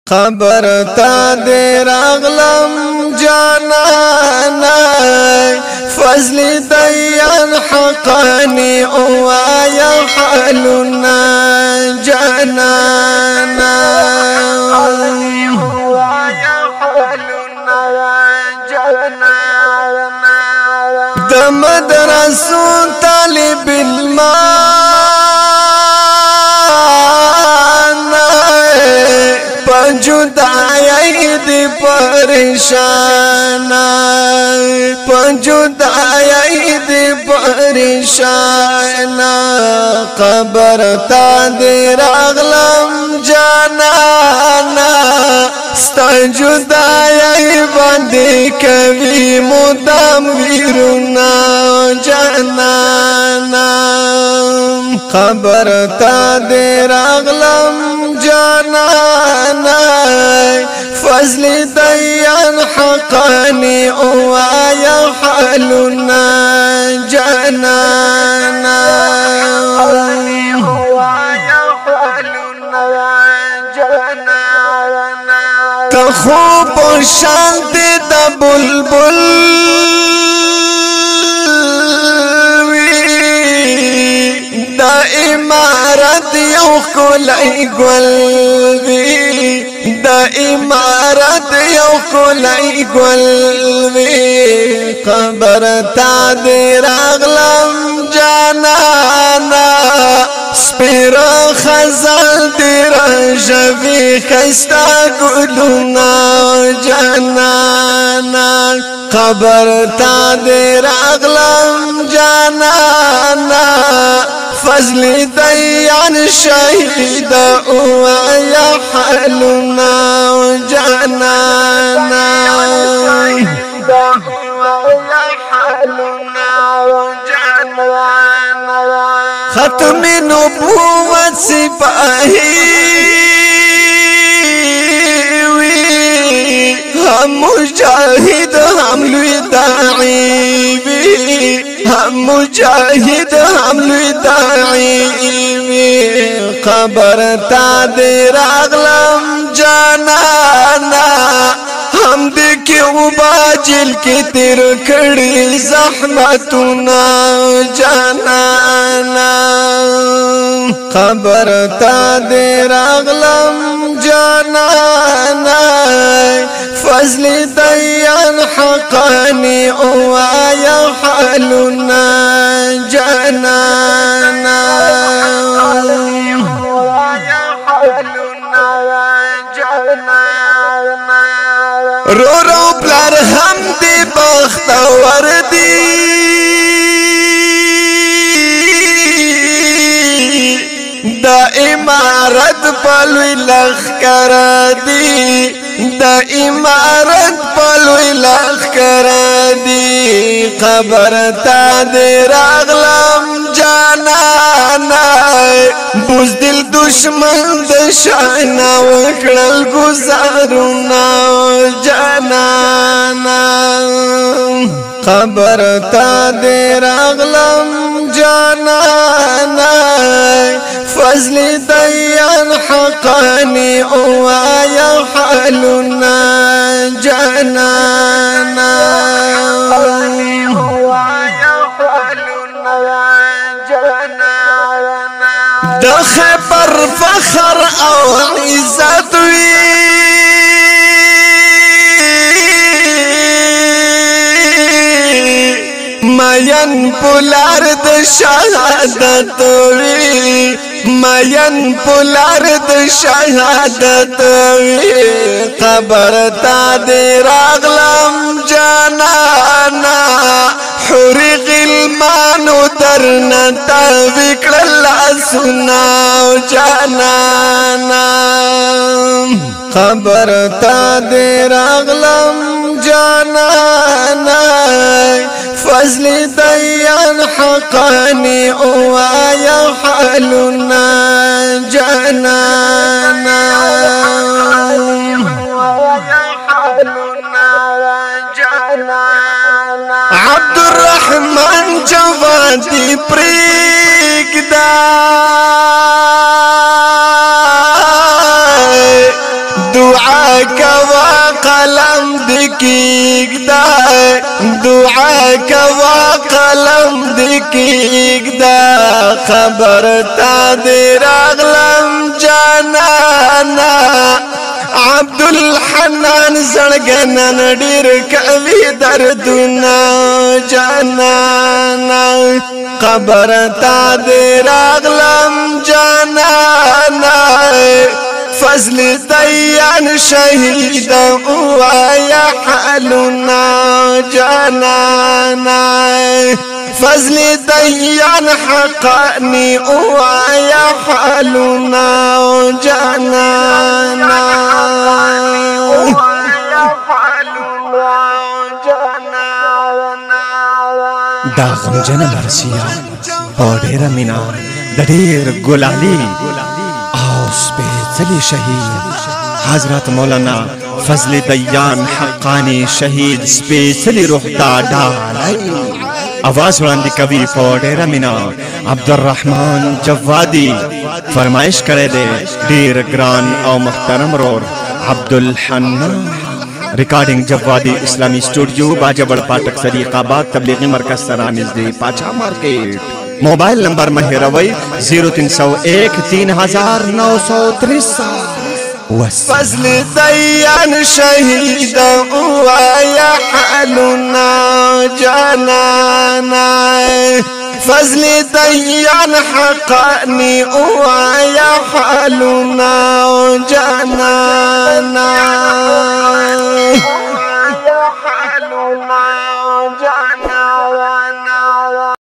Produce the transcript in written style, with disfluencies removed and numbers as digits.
خبر تا دې راغلم جانانا فضل دیان حقانی او یا حالنا جانانا د مدرسو طالب المال پنجدائی دی پریشانا پنجدائی دی پریشانا قبر تا دی راغلم جانانا ستا جدائی باندی کوي مدام ویرونا جانانا قبر تا دی راغلم جانانا فضل دیان حقانی او یا حالنا جانانا خوب شانتی دا بلبل دا امارت یو کلی گل وی دا امارت یو کلی گل وی قبر تا دی راغلم جانانا سپیر خزال دی رجوی خستا گلونا جانانا قبر تا دی راغلم جانانا فضل دیان شهید او یا حالنا جانانا ختم نبوت سپاہی ہم مجاہد ہم لوی داعی ہم مجاہد ہم لوی داعی قبر تا دی راغلم جانانا ہم دیکھو باجل کی تیر کڑی زحمتنا جانانا قبر تا دی راغلم جانانا فضل دیان حقانی او یا حالنا جانانا رو رو پلار هم دی بختور دی دا امارت پلوی لخکر دی دا امارت پلوی لخکر دی قبر تا دی راغلم جانانا بزدل دشمن دشانا وکڑل گزارونا جانانا قبر تا دی راغلم جانانا فضل دیان حقانی او یا حالنا جانانا د خیبر فخر او عزت وی مین پولار د شهادت وی مین پولار د شهادت وی قبر تا دی راغلم جانانا حوری غلمانو درنتا وکړل سنا جانانا قبر تا دی راغلم جانانا فضل دیان حقانی او یا حالنا جانانا عبد الرحمن جوادی پریگدا دعا کوا قلم دکیگدا دعا کوا قلم دکیگدا خبر تا دی راغلم جانانا عبدالحنان زړګنن ډیر کوي دردونه جانانا خبر تا دی راغلم جانانا فضل دیان شهید وایا حالنا جانانا فضل دیان حقانی وایا حالنا جانانا دا غمجن مرسیا په ډېره مینا د ډېر ګلالي او سپېڅلي شهید حضرت مولانا فضل دیان حقانی شهید سپېڅلي روح ته ډالۍ आवाज وړاندې کوي په ډېره مینا عبدالرحمن جوادي فرمایش کړی دی ډېر ګران او محترم رور عبدالحنان ریکارڈنگ جوادی اسلامی اسٹوڈیو باجوڑ پاٹک صدیق آباد تبلیغی مرکز سرا نزدیک پاچا مارکیٹ موبائل نمبر مہروی 0301 3963 فضل دیان شهید وایا حالنا جانانا فضل دیان حقانی وایا حالنا جانانا